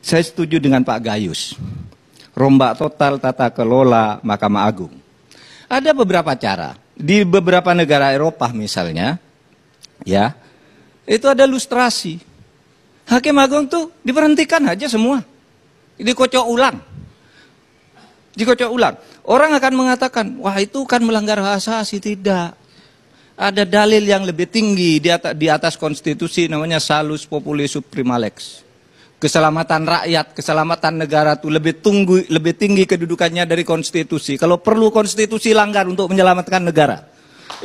saya setuju dengan Pak Gayus. Rombak total tata kelola Mahkamah Agung. Ada beberapa cara. Di beberapa negara Eropa misalnya, ya, itu ada lustrasi. Hakim Agung tuh diberhentikan aja semua. Dikocok ulang. Dikocok ulang. Orang akan mengatakan, wah itu kan melanggar hak asasi. Tidak. Ada dalil yang lebih tinggi di atas konstitusi, namanya salus populi suprema lex. Keselamatan rakyat, keselamatan negara itu lebih tinggi kedudukannya dari konstitusi. Kalau perlu konstitusi langgar untuk menyelamatkan negara.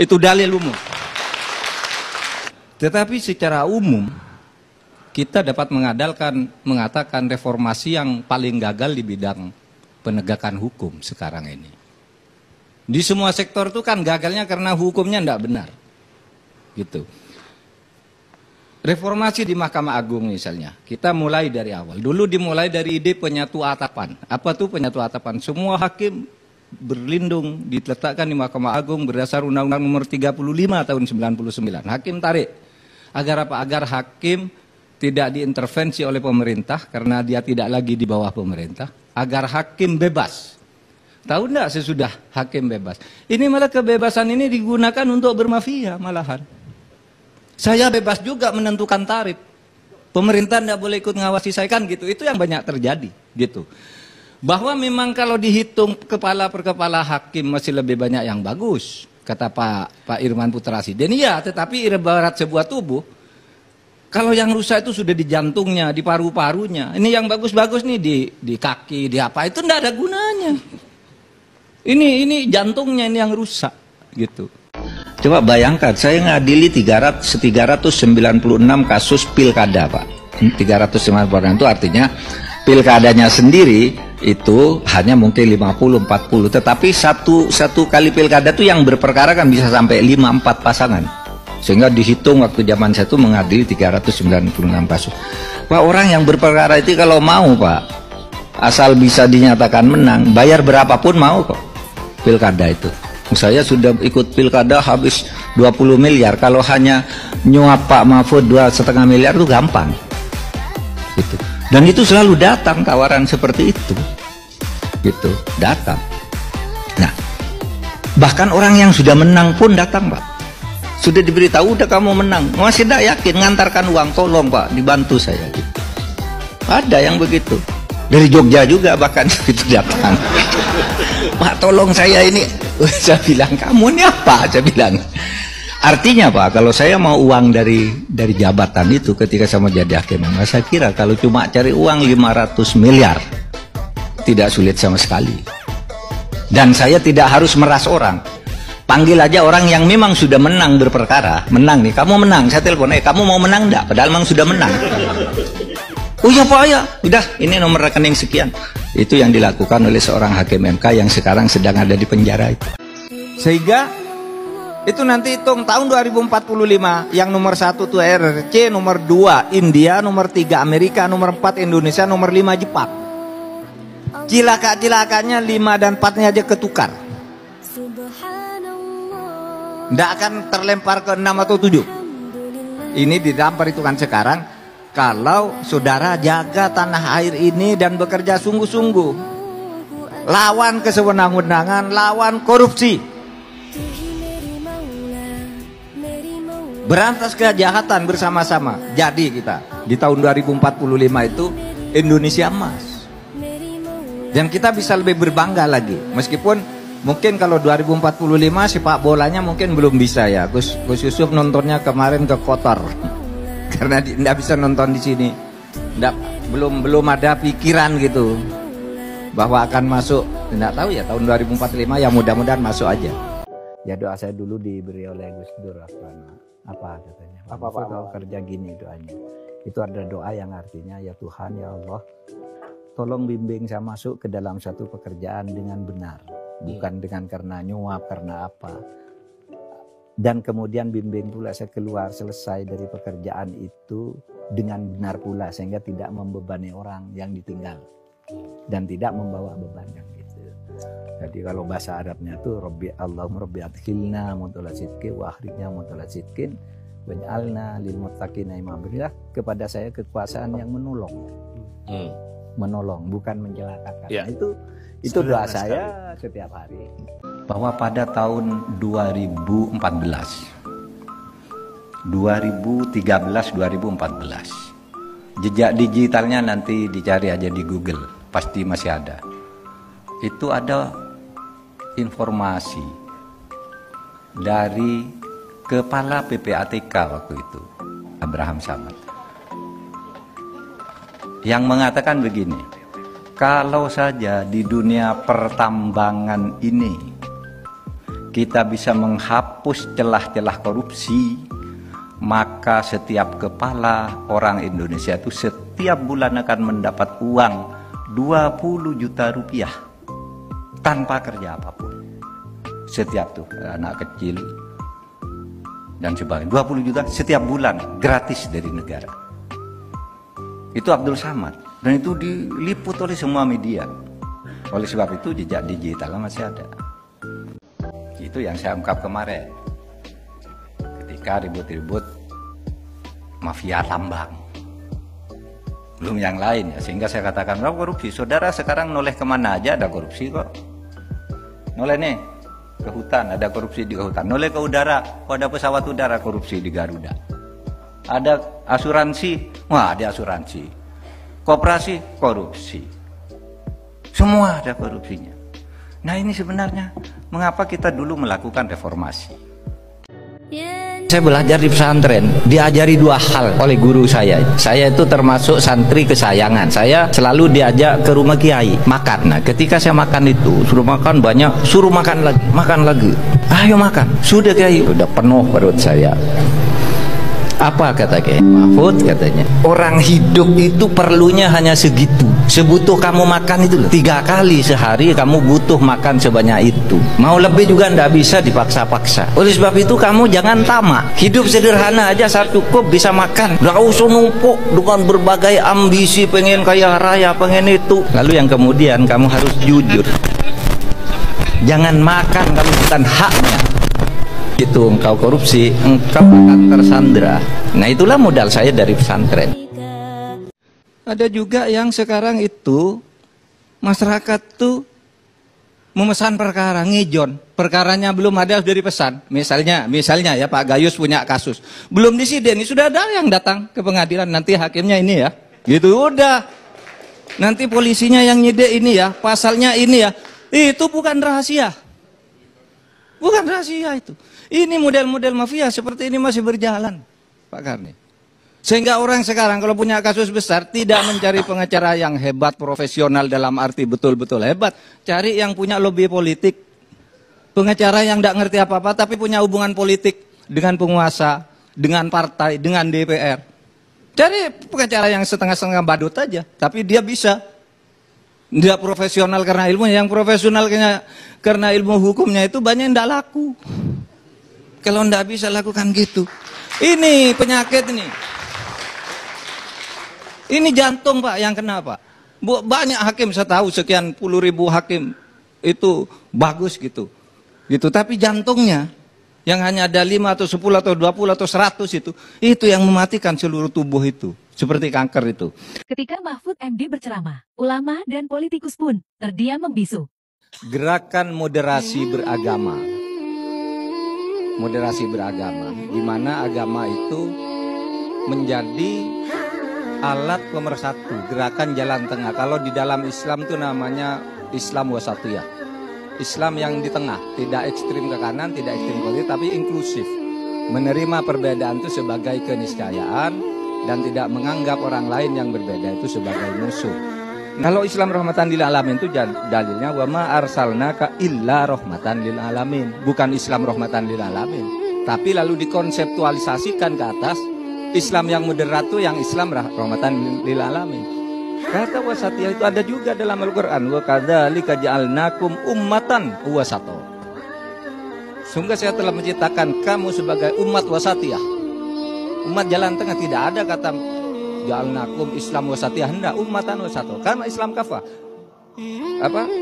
Itu dalil umum. Tetapi secara umum, kita dapat mengatakan reformasi yang paling gagal di bidang penegakan hukum sekarang ini. Di semua sektor itu kan gagalnya karena hukumnya tidak benar. Gitu. Reformasi di Mahkamah Agung misalnya, kita mulai dari awal. Dulu dimulai dari ide penyatu atapan. Apa tuh penyatu atapan? Semua hakim berlindung, diletakkan di Mahkamah Agung berdasar Undang-Undang Nomor 35 tahun 99. Hakim tarik. Agar apa? Agar hakim tidak diintervensi oleh pemerintah karena dia tidak lagi di bawah pemerintah. Agar hakim bebas. Tahu enggak sesudah hakim bebas? Ini malah kebebasan ini digunakan untuk bermafia malahan. Saya bebas juga menentukan tarif. Pemerintah tidak boleh ikut ngawasi saya kan gitu. Itu yang banyak terjadi gitu. Bahwa memang kalau dihitung kepala per kepala hakim masih lebih banyak yang bagus, kata Pak Irman Putra Asiden. Iya, tetapi ibarat sebuah tubuh, kalau yang rusak itu sudah di jantungnya, di paru-parunya. Ini yang bagus-bagus nih di kaki, di apa, itu tidak ada gunanya. Ini jantungnya ini yang rusak gitu. Coba bayangkan, saya ngadili 396 kasus pilkada, Pak. 396 itu artinya pilkadanya sendiri itu hanya mungkin 50-40. Tetapi satu kali pilkada itu yang berperkara kan bisa sampai 5-4 pasangan. Sehingga dihitung waktu zaman saya itu mengadili 396 kasus. Pak, orang yang berperkara itu kalau mau, Pak, asal bisa dinyatakan menang, bayar berapapun mau kok pilkada itu. Saya sudah ikut pilkada habis 20 miliar. Kalau hanya nyuap Pak Mahfud 2,5 miliar itu gampang. Gitu. Dan itu selalu datang tawaran seperti itu. Gitu, datang. Nah, bahkan orang yang sudah menang pun datang, Pak. Sudah diberitahu, udah kamu menang. Masih tidak yakin, ngantarkan uang, tolong Pak, dibantu saya. Gitu. Ada yang begitu. Dari Jogja juga bahkan itu datang. Pak, tolong saya ini. Saya bilang, kamu ini apa? Saya bilang. Artinya Pak, kalau saya mau uang dari jabatan itu ketika saya mau jadi hakim, saya kira kalau cuma cari uang 500 miliar, tidak sulit sama sekali. Dan saya tidak harus meras orang. Panggil aja orang yang memang sudah menang berperkara. Menang nih, kamu menang. Saya telepon, kamu mau menang enggak? Padahal memang sudah menang. Oh ya Pak ya, udah ini nomor rekening sekian. Itu yang dilakukan oleh seorang hakim MK yang sekarang sedang ada di penjara itu. Sehingga itu nanti hitung tahun 2045 yang nomor 1 itu RRC, nomor 2 India, nomor 3 Amerika, nomor 4 Indonesia, nomor 5 Jepang. Cilaka-cilakanya 5 dan 4-nya aja ketukar. Tidak akan terlempar ke 6 atau 7. Ini di dalam perhitungan sekarang. Kalau saudara jaga tanah air ini dan bekerja sungguh-sungguh, lawan kesewenang-wenangan, lawan korupsi, berantas kejahatan bersama-sama. Jadi kita di tahun 2045 itu Indonesia emas. Dan kita bisa lebih berbangga lagi. Meskipun mungkin kalau 2045 sepak bolanya mungkin belum bisa ya. Gus Yusuf nontonnya kemarin ke Qatar. Karena tidak bisa nonton di sini, belum ada pikiran gitu bahwa akan masuk. Tidak tahu ya tahun 2045 ya, mudah-mudahan masuk aja. Ya doa saya dulu diberi oleh Gus Dur apa katanya? Apa kalau kerja gini doanya? Itu ada doa yang artinya ya Tuhan ya Allah, tolong bimbing saya masuk ke dalam satu pekerjaan dengan benar, bukan dengan karena nyuap karena apa. Dan kemudian bimbing pula saya keluar selesai dari pekerjaan itu dengan benar pula, sehingga tidak membebani orang yang ditinggal dan tidak membawa beban yang gitu. Jadi kalau bahasa Arabnya tuh Allahumma rabbi adkhilna mudkhala sidqin wa akhrijna mudkhala sidqin waj'alna lil muttaqina imama. Berilah kepada saya kekuasaan yang menolong Menolong, bukan mencelakakan. Ya. Itu doa saya setiap hari. Bahwa pada tahun 2013-2014 jejak digitalnya nanti dicari aja di Google, pasti masih ada. Itu ada informasi dari kepala PPATK waktu itu, Abraham Samad, yang mengatakan begini, kalau saja di dunia pertambangan ini kita bisa menghapus celah-celah korupsi, maka setiap kepala orang Indonesia itu setiap bulan akan mendapat uang 20 juta rupiah tanpa kerja apapun. Setiap tuh anak kecil dan sebagainya, 20 juta setiap bulan gratis dari negara. Itu Abdul Samad, dan itu diliput oleh semua media. Oleh sebab itu jejak digital masih ada. Itu yang saya ungkap kemarin ketika ribut-ribut mafia tambang, belum yang lain ya, sehingga saya katakan korupsi. Saudara sekarang noleh kemana aja ada korupsi kok. Noleh nih ke hutan, ada korupsi di hutan. Noleh ke udara, kok ada pesawat udara, korupsi di Garuda. Ada asuransi, wah ada asuransi. Koperasi, korupsi. Semua ada korupsinya. Nah ini sebenarnya mengapa kita dulu melakukan reformasi. Saya belajar di pesantren, diajari dua hal oleh guru saya. Saya itu termasuk santri kesayangan. Saya selalu diajak ke rumah kiai makan. Nah, ketika saya makan itu, suruh makan banyak, suruh makan lagi. Ayo makan. Sudah kiai, udah penuh perut saya. Apa kata Kiai Mahfud? Katanya orang hidup itu perlunya hanya segitu. Sebutuh kamu makan itu loh, 3 kali sehari kamu butuh makan sebanyak itu. Mau lebih juga ndak bisa dipaksa-paksa. Oleh sebab itu kamu jangan tamak. Hidup sederhana aja cukup bisa makan. Nggak usah numpuk dengan berbagai ambisi, pengen kaya raya, pengen itu. Lalu yang kemudian kamu harus jujur. Jangan makan kalau bukan haknya. Itu engkau korupsi, engkau akan tersandra. Nah itulah modal saya dari pesantren. Ada juga yang sekarang itu masyarakat tuh memesan perkara, ngijon, perkaranya belum ada sudah dipesan. Misalnya ya Pak Gayus punya kasus, belum disiden, sudah ada yang datang ke pengadilan, nanti hakimnya ini ya, gitu udah. Nanti polisinya yang nyidek ini ya, pasalnya ini ya, itu bukan rahasia. Bukan rahasia itu. Ini model-model mafia seperti ini masih berjalan, Pak Karni. Sehingga orang sekarang kalau punya kasus besar tidak mencari pengacara yang hebat, profesional dalam arti betul-betul hebat. Cari yang punya lobby politik. Pengacara yang tidak ngerti apa-apa tapi punya hubungan politik dengan penguasa, dengan partai, dengan DPR. Cari pengacara yang setengah-setengah badut aja, tapi dia bisa. Tidak profesional karena ilmunya, yang profesional karena ilmu hukumnya itu banyak yang tidak laku. Kalau tidak bisa lakukan gitu. Ini penyakit ini. Ini jantung Pak yang kena Pak. Banyak hakim saya tahu sekian puluh ribu hakim itu bagus gitu. Tapi jantungnya yang hanya ada 5 atau 10 atau 20 atau 100 itu yang mematikan seluruh tubuh itu. Seperti kanker itu. Ketika Mahfud MD berceramah, ulama dan politikus pun terdiam membisu. Gerakan moderasi beragama. Moderasi beragama, di mana agama itu menjadi alat pemersatu, gerakan jalan tengah. Kalau di dalam Islam itu namanya Islam wasatiyah. Islam yang di tengah, tidak ekstrim ke kanan, tidak ekstrim ke kiri, tapi inklusif. Menerima perbedaan itu sebagai keniscayaan dan tidak menganggap orang lain yang berbeda itu sebagai musuh. Kalau Islam rahmatan lil alamin itu dalilnya wa ma arsalnaka illa rahmatan lil alamin. Bukan Islam rahmatan lil alamin, tapi lalu dikonseptualisasikan ke atas Islam yang moderat itu yang Islam rahmatan lil alamin. Kata wasatiyah itu ada juga dalam Al-Qur'an, wa kadzalika ja'alnakum ummatan wasata. Sungguh saya telah menciptakan kamu sebagai umat wasatiyah. Umat jalan tengah, tidak ada kata ja'alnakum Islam wasatiyah, hendak ummatan wasata. Karena Islam kafah.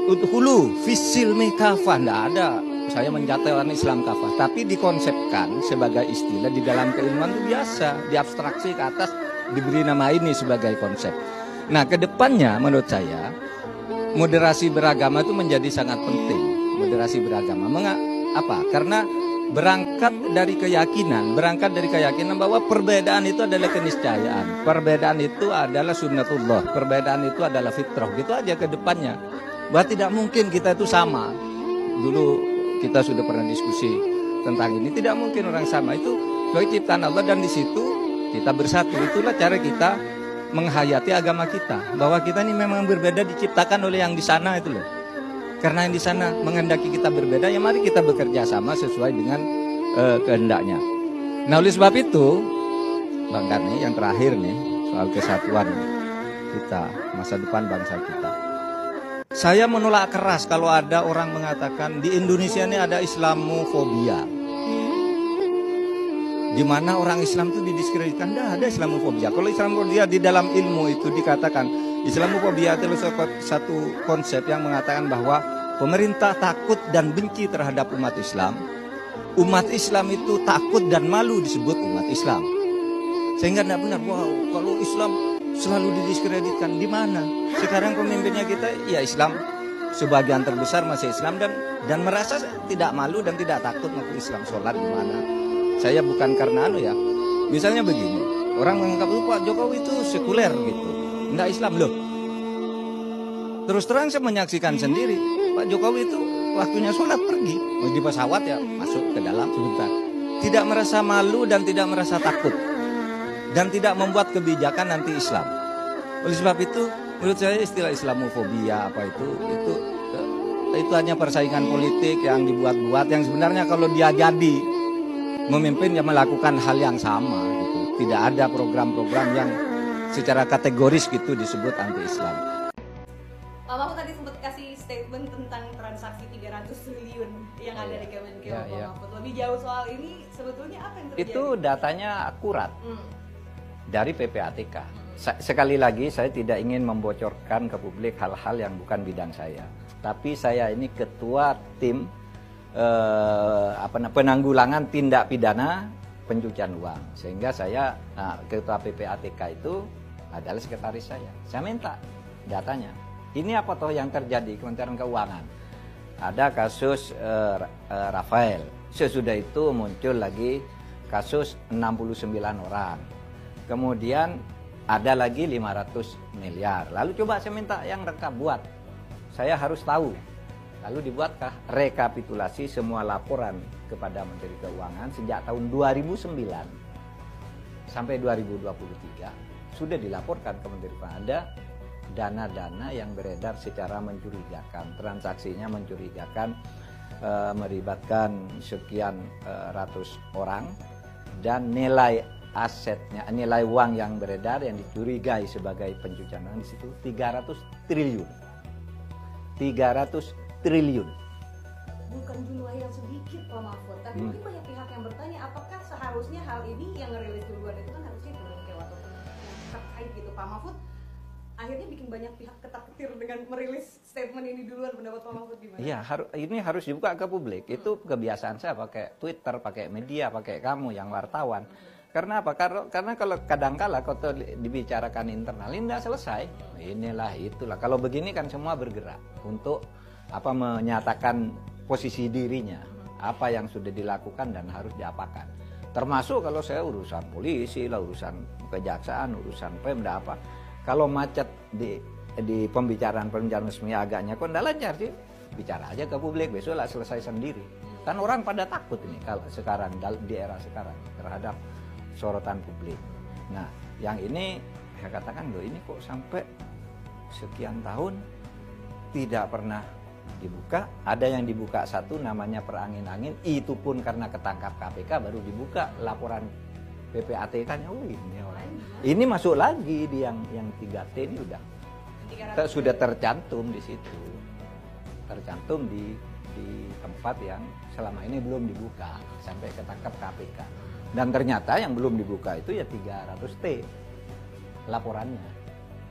Udkhulu fis-silmi kafah, tidak ada saya mencatat orang Islam kafah, tapi dikonsepkan sebagai istilah di dalam keilmuan itu biasa, diabstraksi ke atas, diberi nama ini sebagai konsep. Nah, kedepannya menurut saya moderasi beragama itu menjadi sangat penting. Moderasi beragama, apa? Karena berangkat dari keyakinan bahwa perbedaan itu adalah keniscayaan, perbedaan itu adalah sunnatullah, perbedaan itu adalah fitrah. Gitu aja ke depannya. Bahwa tidak mungkin kita itu sama. Dulu kita sudah pernah diskusi tentang ini, tidak mungkin orang sama. Itu sebagai ciptaan Allah dan di situ kita bersatu. Itulah cara kita menghayati agama kita, bahwa kita ini memang berbeda, diciptakan oleh yang di sana itu loh. Karena yang di sana menghendaki kita berbeda, ya mari kita bekerja sama sesuai dengan kehendaknya. Nah, oleh sebab itu, Bang Karni, yang terakhir nih soal kesatuan kita, masa depan bangsa kita. Saya menolak keras kalau ada orang mengatakan di Indonesia ini ada Islamofobia, di mana orang Islam itu didiskreditkan. Tidak ada Islamofobia. Kalau Islamofobia di dalam ilmu itu dikatakan, Islamofobia adalah satu konsep yang mengatakan bahwa pemerintah takut dan benci terhadap umat Islam. Umat Islam itu takut dan malu disebut umat Islam. Sehingga tidak benar, wow, kalau Islam selalu didiskreditkan. Di mana? Sekarang pemimpinnya kita, ya Islam, sebagian terbesar masih Islam dan merasa tidak malu dan tidak takut masuk Islam. Sholat di mana? Saya bukan karena ya. Misalnya begini, orang menganggap Pak Jokowi itu sekuler gitu. Enggak Islam loh. Terus terang saya menyaksikan sendiri, Pak Jokowi itu waktunya sholat pergi di pesawat ya masuk ke dalam sebentar, tidak merasa malu dan tidak merasa takut dan tidak membuat kebijakan anti Islam. Oleh sebab itu menurut saya istilah Islamofobia apa itu hanya persaingan politik yang dibuat-buat, yang sebenarnya kalau dia jadi memimpin yang melakukan hal yang sama gitu. Tidak ada program-program yang secara kategoris gitu disebut anti-Islam. Pak Mahfud tadi sempat kasih statement tentang transaksi 300 triliun yang ada di Kemenkeu, Pak Mahfud. Lebih jauh soal ini, sebetulnya apa yang terjadi? Itu datanya akurat dari PPATK. Sekali lagi saya tidak ingin membocorkan ke publik hal-hal yang bukan bidang saya. Tapi saya ini ketua tim penanggulangan tindak pidana pencucian uang. Sehingga saya ketua PPATK itu adalah sekretaris saya. Saya minta datanya. Ini apa toh yang terjadi Kementerian Keuangan? Ada kasus Rafael. Sesudah itu muncul lagi kasus 69 orang. Kemudian ada lagi 500 miliar. Lalu coba saya minta yang lengkap buat. Saya harus tahu. Lalu dibuatkah rekapitulasi semua laporan kepada Menteri Keuangan sejak tahun 2009 sampai 2023 sudah dilaporkan ke Menteri Keuangan. Ada dana-dana yang beredar secara mencurigakan, transaksinya mencurigakan, melibatkan sekian ratus orang, dan nilai asetnya, nilai uang yang beredar yang dicurigai sebagai pencucian uang di situ 300 triliun. 300 triliun. Bukan jumlah yang sedikit Pak Mahfud, tapi mungkin banyak pihak yang bertanya apakah seharusnya hal ini yang ngerilis duluan itu kan harusnya Kemenkeu atau yang terkait gitu. Pak Mahfud akhirnya bikin banyak pihak ketar-ketir dengan merilis statement ini duluan. Pendapat Pak Mahfud gimana? Iya, ini harus dibuka ke publik. Itu kebiasaan saya pakai Twitter, pakai media, pakai kamu yang wartawan. Karena apa? Karena kalau kadangkala kalau dibicarakan internal ini tidak selesai. Inilah itulah. Kalau begini kan semua bergerak untuk menyatakan posisi dirinya, apa yang sudah dilakukan dan harus diapakan. Termasuk kalau saya urusan polisi, lah urusan kejaksaan, urusan Pemda apa. Kalau macet di pembicaraan resmi agaknya kok tidak lancar sih, bicara aja ke publik, besok lah selesai sendiri. Kan orang pada takut ini kalau sekarang di era sekarang terhadap sorotan publik. Nah, yang ini saya katakan loh, ini kok sampai sekian tahun tidak pernah dibuka. Ada yang dibuka satu namanya perangin-angin, itu pun karena ketangkap KPK baru dibuka laporan PPATK-nya. Oh ini masuk lagi di yang 3T ini sudah tercantum di situ, tercantum di tempat yang selama ini belum dibuka sampai ketangkap KPK. Dan ternyata yang belum dibuka itu ya 300T laporannya.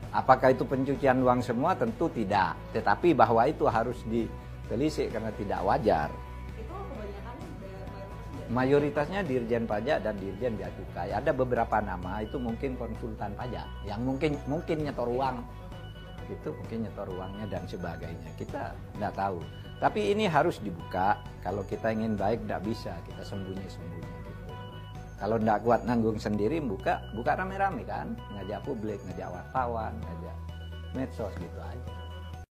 Apakah itu pencucian uang semua? Tentu tidak. Tetapi bahwa itu harus ditelisik karena tidak wajar. Itu kebanyakan mayoritas dari mayoritasnya dirjen pajak dan dirjen bea cukai. Ada beberapa nama itu mungkin konsultan pajak yang mungkin nyetor uang, itu mungkin nyetor uangnya dan sebagainya. Kita nggak tahu. Tapi ini harus dibuka. Kalau kita ingin baik nggak bisa kita sembunyi-sembunyi. Gitu. Kalau nggak kuat nanggung sendiri, buka rame-rame kan, ngajak publik, ngajak wartawan, ngajak medsos gitu aja.